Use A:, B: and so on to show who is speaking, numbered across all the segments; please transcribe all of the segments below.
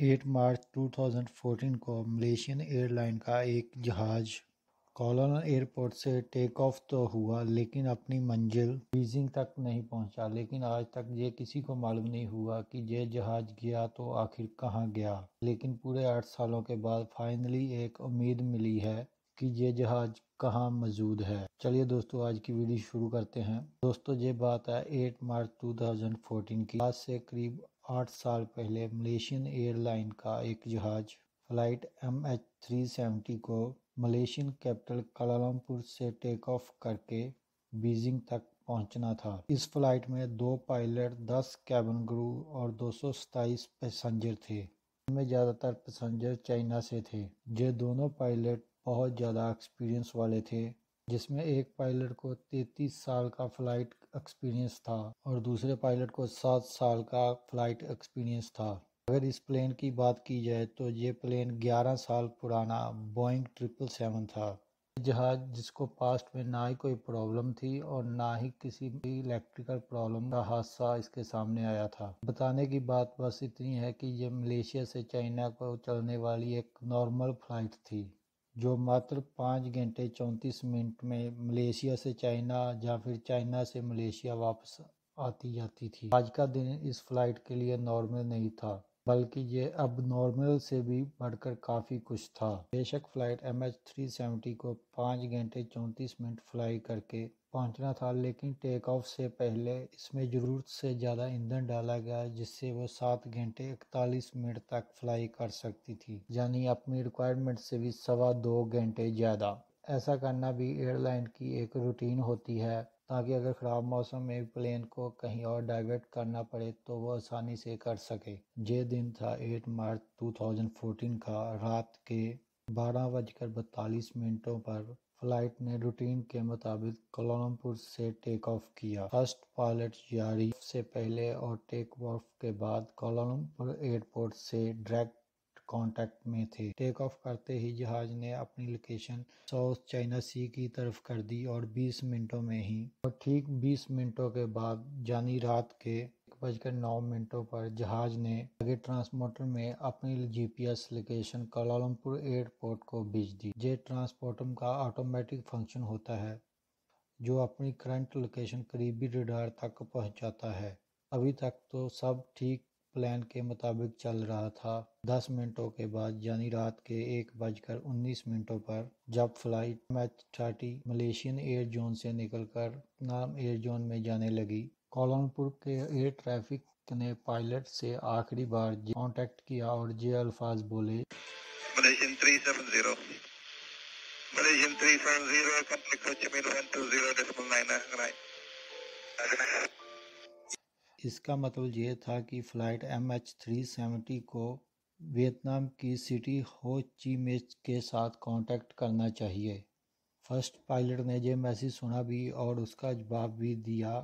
A: 8 مارچ 2014 کو Malaysian air line کا ایک جہاز کولالم ایئرپورٹ سے ٹیک آف تو ہوا لیکن اپنی منزل بیجنگ تک نہیں پہنچا۔ لیکن آج تک یہ کسی کو معلوم نہیں ہوا کہ یہ جہاز گیا تو آخر کہاں گیا۔ لیکن پورے 8 سالوں کے بعد فائنلی ایک امید ملی ہے کہ یہ جہاز کہاں موجود ہے۔ چلیے دوستو آج کی ویڈیو شروع کرتے ہیں۔ دوستو یہ بات ہے 8 مارچ 2014 کی۔ آج سے قریب 8 سال پہلے ملیشین ایئر لائن کا ایک جہاز فلائٹ MH370 کو ملیشین کیپٹل کوالالمپور سے ٹیک آف کرکے بیجنگ تک پہنچنا تھا۔ اس فلائٹ میں 2 پائلٹ، 10 کیبن کرو اور 227 پیسنجر تھے۔ ان میں زیادہ تر پیسنجر چائنا سے تھے۔ یہ دونوں پائلٹ بہت زیادہ ایکسپیرینس والے تھے، جس میں ایک پائلٹ کو 33 سال کا فلائٹ ایکسپیرینس تھا اور دوسرے پائلٹ کو 7 سال کا فلائٹ ایکسپیرینس تھا۔ اگر اس پلین کی بات کی جائے تو یہ پلین 11 سال پرانا بوئنگ 777 تھا۔ یہ جہاز جس کو پاسٹ میں نہ ہی کوئی پرابلم تھی اور نہ ہی کسی بھی الیکٹریکل پرابلم کا حادثہ اس کے سامنے آیا تھا۔ بتانے کی بات بس اتنی ہے کہ یہ ملیشیا سے چائنا کو چلنے والی ایک نارمل فلائٹ تھی، جو ماتر 5 گھنٹے 34 منٹ میں ملیشیا سے چائنا یا پھر چائنا سے ملیشیا واپس آتی جاتی تھی۔ آج کا دن اس فلائٹ کے لیے نارمل نہیں تھا، بلکہ یہ اب نارمل سے بھی بڑھ کر کافی کچھ تھا۔ بے شک فلائٹ MH370 کو 5 گھنٹے 34 منٹ فلائی کرکے پہنچنا تھا، لیکن ٹیک آف سے پہلے اس میں ضرورت سے زیادہ ایندھن ڈالا گیا، جس سے وہ 7 گھنٹے 41 منٹ تک فلائی کر سکتی تھی، یعنی اپنی ریکوائرمنٹ سے بھی 2.25 گھنٹے زیادہ۔ ایسا کرنا بھی ایئر لائن کی ایک روٹین ہوتی ہے، تاکہ اگر خراب موسم میں پلین کو کہیں اور ڈائیورٹ کرنا پڑے تو وہ آسانی سے کر سکے۔ یہ دن تھا 8 مارچ 2014 کا۔ رات کے 12:42 پر فلائٹ نے روٹین کے مطابق کوالالمپور سے ٹیک آف کیا۔ فرسٹ پائلٹ یاری سے پہلے اور ٹیک آف کے بعد کوالالمپور ایئرپورٹ سے ڈائریکٹ کانٹیکٹ میں تھے۔ ٹیک آف کرتے ہی جہاز نے اپنی لوکیشن ساؤتھ چائنا سی کی طرف کر دی اور 20 منٹوں میں ہی اور ٹھیک 20 منٹوں کے بعد یعنی رات کے 1:09 پر جہاز نے آگے ٹرانسپونڈر میں اپنی GPS لوکیشن کوالالمپور ایئرپورٹ کو بھیج دی۔ یہ ٹرانسپونڈر کا آٹومیٹک فنکشن ہوتا ہے جو اپنی کرنٹ لوکیشن قریبی ریڈار تک پہنچاتا ہے۔ ابھی تک تو سب ٹھیک پلان کے مطابق چل رہا تھا۔ 10 منٹوں کے بعد یعنی رات کے 1:19 پر جب flight MH30 Malaysian year zone سے نکل کر نام ایئر زون میں جانے لگی، کوالالمپور کے ایئر ٹریفک نے پائلٹ سے آخری بار کانٹیکٹ کیا اور یہ الفاظ بولے:
B: ملیشین 370 ملیشین 370 کنٹیکٹ ہو چی مین 120.9۔
A: اس کا مطلب یہ تھا کہ فلائٹ MH370 کو ویتنام کی سٹی ہو چی مین کے ساتھ کانٹیکٹ کرنا چاہیے۔ فرسٹ پائلٹ نے یہ میسج سنا بھی اور اس کا جواب بھی دیا: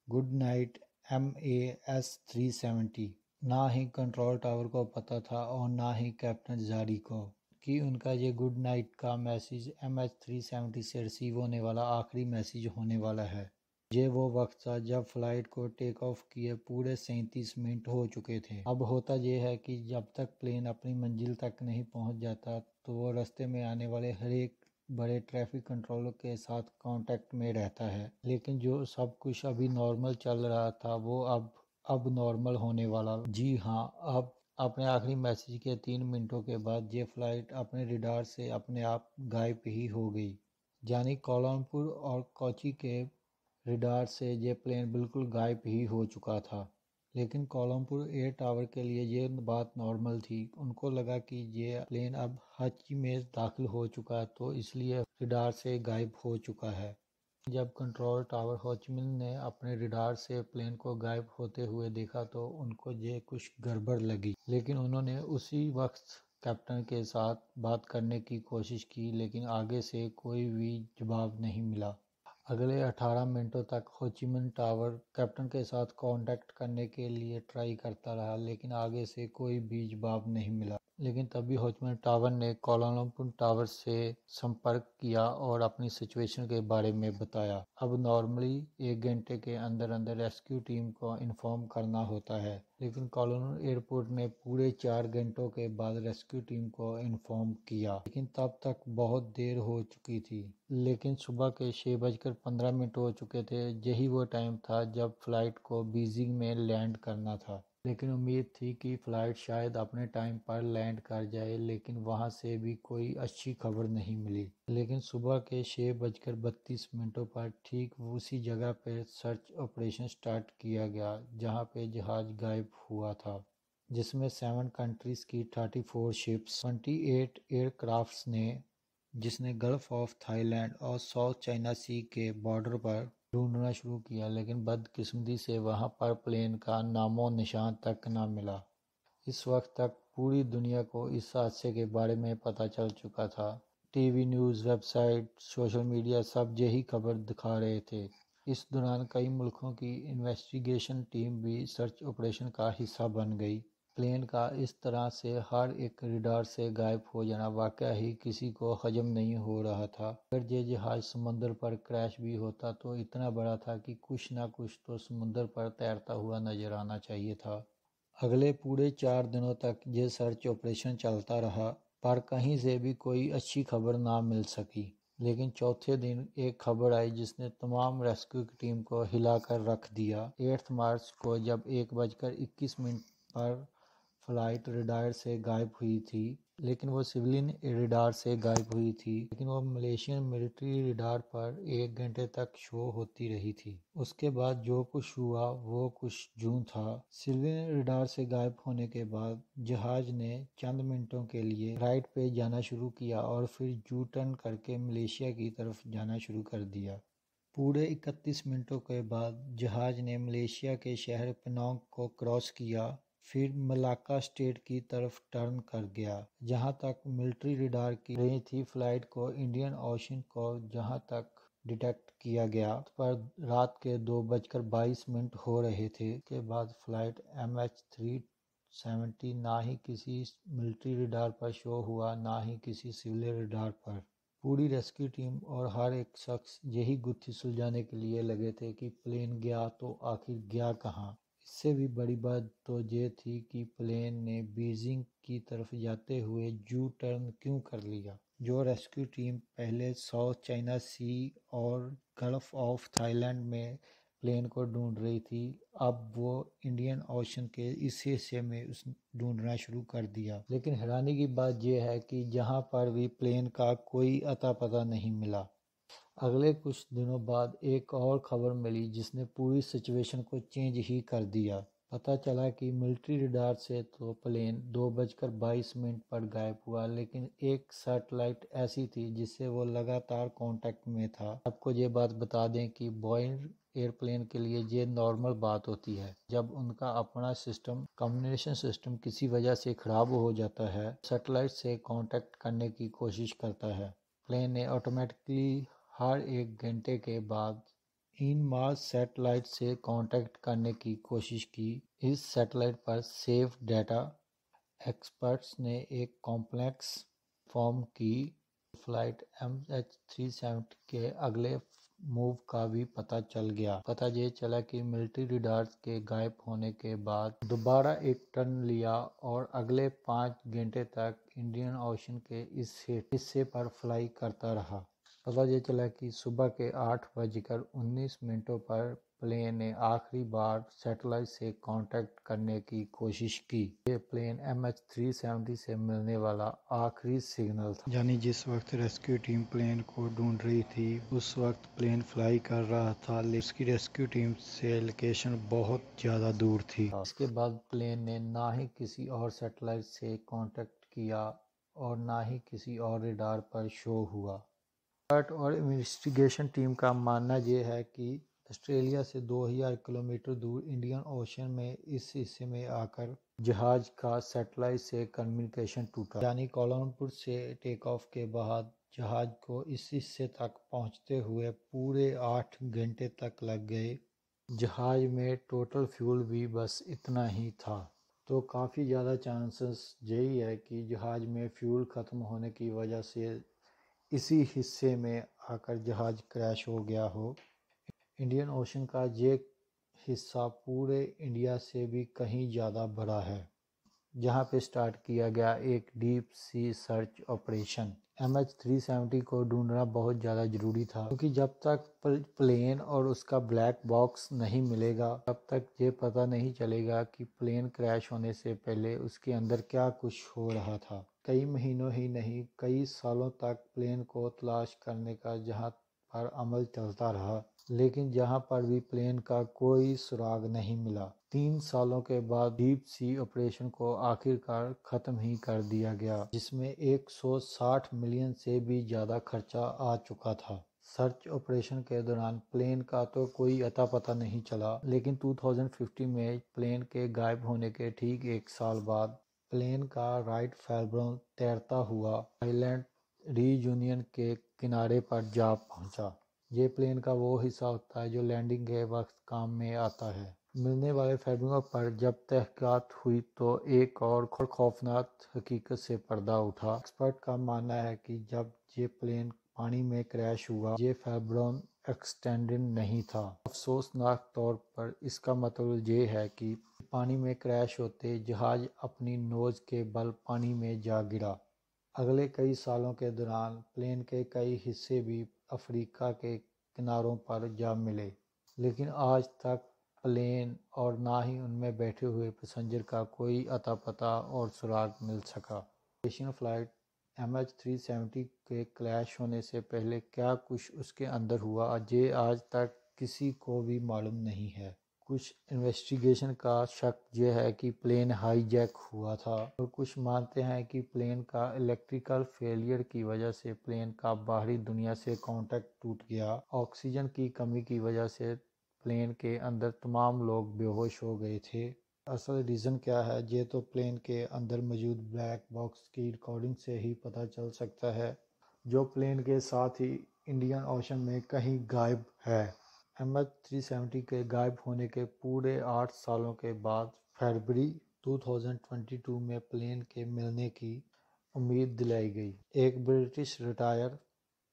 A: گڈ نائٹ MAS 370۔ نہ ہی کنٹرول ٹاور کو پتہ تھا اور نہ ہی کیپٹن زاری کو کہ ان کا یہ گڈ نائٹ کا میسج MH370 سے ریسیو ہونے والا آخری میسج ہونے والا ہے۔ یہ وہ وقت تھا جب فلائٹ کو ٹیک آف کیے پورے 37 منٹ ہو چکے تھے۔ اب ہوتا یہ ہے کہ جب تک پلین اپنی منزل تک نہیں پہنچ جاتا تو وہ راستے میں آنے والے ہر ایک بڑے ٹریفک کنٹرولر کے ساتھ کانٹیکٹ میں رہتا ہے۔ لیکن جو سب کچھ ابھی نارمل چل رہا تھا وہ اب نارمل ہونے والا۔ جی ہاں، اب اپنے آخری میسج کے 3 منٹوں کے بعد یہ فلائٹ اپنے ریڈار سے اپنے آپ غائب ہی ہو گئی، یعنی کوالالمپور اور کوچی کے ریڈار سے یہ پلین بالکل غائب ہی ہو چکا تھا۔ لیکن کوالالمپور ایئر ٹاور کے لیے یہ بات نارمل تھی۔ ان کو لگا کہ یہ پلین اب ہو چی مین داخل ہو چکا ہے تو اس لیے ریڈار سے غائب ہو چکا ہے۔ جب کنٹرول ٹاور ہو چی مین نے اپنے ریڈار سے پلین کو غائب ہوتے ہوئے دیکھا تو ان کو یہ کچھ گڑبڑ لگی، لیکن انہوں نے اسی وقت کیپٹن کے ساتھ بات کرنے کی کوشش کی، لیکن آگے سے کوئی بھی جواب نہیں ملا۔ اگلے 18 منٹوں تک ہو چی مین ٹاور کیپٹن کے ساتھ کانٹیکٹ کرنے کے لیے ٹرائی کرتا رہا، لیکن آگے سے کوئی بھی جواب نہیں ملا۔ لیکن تبھی ہوچمن ٹاور نے کوالالمپور ٹاور سے سمپرک کیا اور اپنی سچویشن کے بارے میں بتایا۔ اب نارملی 1 گھنٹے کے اندر اندر ریسکیو ٹیم کو انفارم کرنا ہوتا ہے، لیکن کوالالمپور ایئرپورٹ نے پورے 4 گھنٹوں کے بعد ریسکیو ٹیم کو انفارم کیا، لیکن تب تک بہت دیر ہو چکی تھی۔ لیکن صبح کے 6:15 ہو چکے تھے، یہی وہ ٹائم تھا جب فلائٹ کو بیجنگ میں لینڈ کرنا تھا۔ لیکن امید تھی کہ فلائٹ شاید اپنے ٹائم پر لینڈ کر جائے، لیکن وہاں سے بھی کوئی اچھی خبر نہیں ملی۔ لیکن صبح کے 6:32 پر ٹھیک اسی جگہ پہ سرچ آپریشن سٹارٹ کیا گیا جہاں پہ جہاز غائب ہوا تھا، جس میں 7 کنٹریز کی 34 شپس، 28 ایئر کرافٹس نے، جس نے گلف آف تھائی لینڈ اور ساؤتھ چائنا سی کے بارڈر پر ڈھونڈنا شروع کیا، لیکن بدقسمتی سے وہاں پر پلین کا نام و نشان تک نہ ملا۔ اس وقت تک پوری دنیا کو اس حادثے کے بارے میں پتہ چل چکا تھا۔ TV news, website, social media سب یہی خبر دکھا رہے تھے۔ اس دوران کئی ملکوں کی انویسٹیگیشن ٹیم بھی سرچ آپریشن کا حصہ بن گئی۔ پلین کا اس طرح سے ہر ایک ریڈار سے غائب ہو جانا واقعہ ہی کسی کو ہضم نہیں ہو رہا تھا۔ اگر یہ جہاز سمندر پر کریش بھی ہوتا تو اتنا بڑا تھا کہ کچھ نہ کچھ تو سمندر پر تیرتا ہوا نظر آنا چاہیے تھا۔ اگلے پورے 4 دنوں تک یہ سرچ آپریشن چلتا رہا، پر کہیں سے بھی کوئی اچھی خبر نہ مل سکی۔ لیکن چوتھے دن ایک خبر آئی جس نے تمام ریسکیو کی ٹیم کو ہلا کر رکھ دیا۔ 8 مارچ کو جب 1:21 پر فلائٹ ریڈار سے غائب ہوئی تھی، لیکن وہ سویلین ریڈار سے غائب ہوئی تھی، لیکن وہ ملیشین ملٹری ریڈار پر 1 گھنٹے تک شو ہوتی رہی تھی۔ اس کے بعد جو کچھ ہوا وہ کچھ جوں تھا۔ سویلین ریڈار سے غائب ہونے کے بعد جہاز نے چند منٹوں کے لیے رائٹ پہ جانا شروع کیا اور پھر یو ٹرن کر کے ملیشیا کی طرف جانا شروع کر دیا۔ پورے 31 منٹوں کے بعد جہاز نے ملیشیا کے شہر پینانگ کو کراس کیا، پھر ملاکا اسٹیٹ کی طرف ٹرن کر گیا، جہاں تک ملٹری ریڈار کی رہی تھی فلائٹ کو انڈین اوشن کو جہاں تک ڈیٹیکٹ کیا گیا پر رات کے 2:22 ہو رہے تھے۔ اس کے بعد فلائٹ MH370 نہ ہی کسی ملٹری ریڈار پر شو ہوا، نہ ہی کسی سول ریڈار پر۔ پوری ریسکیو ٹیم اور ہر ایک شخص یہی گتھی سلجھانے کے لیے لگے تھے کہ پلین گیا تو آخر گیا کہاں۔ اس سے بھی بڑی بات تو یہ تھی کہ پلین نے بیجنگ کی طرف جاتے ہوئے یو ٹرن کیوں کر لیا۔ جو ریسکیو ٹیم پہلے ساؤتھ چائنا سی اور گلف آف تھائی لینڈ میں پلین کو ڈھونڈ رہی تھی، اب وہ انڈین اوشن کے اس حصے میں ڈھونڈنا شروع کر دیا۔ لیکن حیرانی کی بات یہ ہے کہ جہاں پر بھی پلین کا کوئی اتا پتہ نہیں ملا۔ اگلے کچھ دنوں بعد ایک اور خبر ملی جس نے پوری سچویشن کو چینج ہی کر دیا۔ پتہ چلا کہ ملٹری ریڈار سے تو پلین 2:22 پر غائب ہوا، لیکن ایک سیٹلائٹ ایسی تھی جس سے وہ لگاتار کانٹیکٹ میں تھا۔ آپ کو یہ بات بتا دیں کہ بوئنگ ایئرپلین کے لیے یہ نارمل بات ہوتی ہے، جب ان کا اپنا سسٹم، کمیونیکیشن سسٹم کسی وجہ سے خراب ہو جاتا ہے، سیٹلائٹ سے کانٹیکٹ کرنے کی کوشش کرتا ہے۔ پلین نے آٹومیٹکلی ہر 1 گھنٹے کے بعد ان مارس سیٹلائٹ سے کانٹیکٹ کرنے کی کوشش کی۔ اس سیٹلائٹ پر سیف ڈیٹا ایکسپرٹس نے ایک کمپلیکس فارم کی۔ فلائٹ MH370 کے اگلے موو کا بھی پتہ چل گیا۔ پتہ یہ چلا کہ ملٹری ریڈار کے غائب ہونے کے بعد دوبارہ ایک ٹرن لیا اور اگلے 5 گھنٹے تک انڈین اوشن کے اس حصے پر فلائی کرتا رہا۔ پتہ یہ چلا کہ صبح کے 8:19 پر پلین نے آخری بار سیٹلائٹ سے کانٹیکٹ کرنے کی کوشش کی۔ یہ پلین MH370 سے ملنے والا آخری سگنل تھا۔ یعنی جس وقت ریسکیو ٹیم پلین کو ڈھونڈ رہی تھی اس وقت پلین فلائی کر رہا تھا، لیکن اس کی ریسکیو ٹیم سے لوکیشن بہت زیادہ دور تھی۔ اس کے بعد پلین نے نہ ہی کسی اور سیٹلائٹ سے کانٹیکٹ کیا اور نہ ہی کسی اور ریڈار پر شو ہوا۔ اور انویسٹیگیشن ٹیم کا ماننا یہ ہے کہ آسٹریلیا سے 2000 کلومیٹر دور انڈین اوشن میں اس حصے میں آ کر جہاز کا سیٹلائٹ سے کمیونیکیشن ٹوٹا، یعنی کوالالمپور سے ٹیک آف کے بعد جہاز کو اس حصے تک پہنچتے ہوئے پورے 8 گھنٹے تک لگ گئے۔ جہاز میں ٹوٹل فیول بھی بس اتنا ہی تھا۔ تو کافی زیادہ چانسز یہی ہے کہ جہاز میں فیول ختم ہونے کی وجہ سے اسی حصے میں آ کر جہاز کریش ہو گیا ہو۔ انڈین اوشن کا یہ حصہ پورے انڈیا سے بھی کہیں زیادہ بڑا ہے، جہاں پہ سٹارٹ کیا گیا ایک deep sea search operation. MH370 کو ڈھونڈنا بہت زیادہ ضروری تھا، کیونکہ جب تک پلین اور اس کا بلیک باکس نہیں ملے گا تب تک یہ پتہ نہیں چلے گا کہ پلین کریش ہونے سے پہلے اس کے اندر کیا کچھ ہو رہا تھا۔ کئی مہینوں ہی نہیں، کئی سالوں تک پلین کو تلاش کرنے کا جہاں پر عمل چلتا رہا، لیکن جہاں پر بھی پلین کا کوئی سراغ نہیں ملا۔ 3 سالوں کے بعد ڈیپ سی آپریشن کو آخر کار ختم ہی کر دیا گیا، جس میں 160 ملین سے بھی زیادہ خرچہ آ چکا تھا۔ سرچ آپریشن کے دوران پلین کا تو کوئی اتا پتہ نہیں چلا، لیکن 2050 میں پلین کے غائب ہونے کے ٹھیک 1 سال بعد پلین کا رائٹ فیلبرون تیرتا ہوا آئی لینڈ ری یونین کے کنارے پر جا پہنچا۔ یہ پلین کا وہ حصہ ہوتا ہے جو لینڈنگ کے وقت کام میں آتا ہے۔ ملنے والے فیلبرون پر جب تحقیقات ہوئی تو ایک اور خوفناک حقیقت سے پردہ اٹھا۔ ایکسپرٹ کا ماننا ہے کہ جب یہ پلین پانی میں کریش ہوا، یہ فیلبرون ایکسٹینڈڈ نہیں تھا۔ افسوسناک طور پر اس کا مطلب یہ ہے کہ پانی میں کریش ہوتے جہاز اپنی نوز کے بل پانی میں جا گرا۔ اگلے کئی سالوں کے دوران پلین کے کئی حصے بھی افریقہ کے کناروں پر جا ملے، لیکن آج تک پلین اور نہ ہی ان میں بیٹھے ہوئے پیسنجر کا کوئی اتا پتہ اور سراغ مل سکا۔ ایشین فلائٹ MH370 کے کریش ہونے سے پہلے کیا کچھ اس کے اندر ہوا، یہ آج تک کسی کو بھی معلوم نہیں ہے۔ کچھ انویسٹیگیشن کا شک یہ ہے کہ پلین ہائی جیک ہوا تھا، اور کچھ مانتے ہیں کہ پلین کا الیکٹریکل فیلئر کی وجہ سے پلین کا باہری دنیا سے کانٹیکٹ ٹوٹ گیا۔ آکسیجن کی کمی کی وجہ سے پلین کے اندر تمام لوگ بے ہوش ہو گئے تھے۔ اصل ریزن کیا ہے، یہ تو پلین کے اندر موجود بلیک باکس کی ریکارڈنگ سے ہی پتہ چل سکتا ہے، جو پلین کے ساتھ ہی انڈین اوشن میں کہیں غائب ہے۔ MH370 کے غائب ہونے کے پورے 8 سالوں کے بعد فروری 2022 میں پلین کے ملنے کی امید دلائی گئی۔ ایک British retired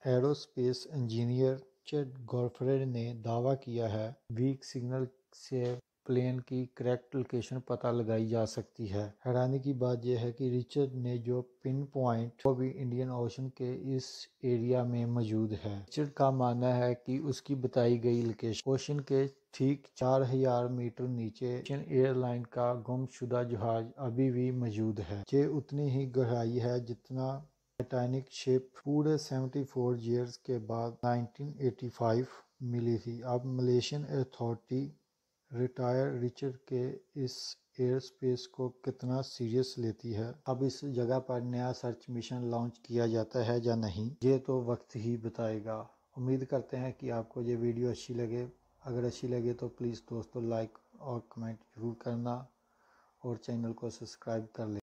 A: aerospace engineer Richard Godfrey نے دعویٰ کیا ہے ویک سگنل سے پلین کی کریکٹ لوکیشن پتہ لگائی جا سکتی ہے۔ حیرانی کی بات یہ ہے کہ رچرڈ نے جو پن پوائنٹ وہ بھی انڈین اوشن کے اس ایریا میں موجود ہے۔ رچرڈ کا ماننا ہے کہ اس کی بتائی گئی لوکیشن اوشن کے ٹھیک 4000 میٹر نیچے ایشین ایئر لائن کا گم شدہ جہاز ابھی بھی موجود ہے۔ یہ اتنی ہی گہرائی ہے جتنا ٹائٹینک شپ پورے 74 ایئرز کے بعد 1985 ملی تھی۔ اب ملیشین اتھارٹی ریٹائر رچرڈ کے اس ایئر اسپیس کو کتنا سیریس لیتی ہے۔ اب اس جگہ پر نیا سرچ مشن لانچ کیا جاتا ہے یا نہیں، یہ تو وقت ہی بتائے گا۔ امید کرتے ہیں کہ آپ کو یہ ویڈیو اچھی لگے۔ اگر اچھی لگے تو پلیز دوستو لائک اور کمنٹ ضرور کرنا، اور چینل کو سبسکرائب کر لیں۔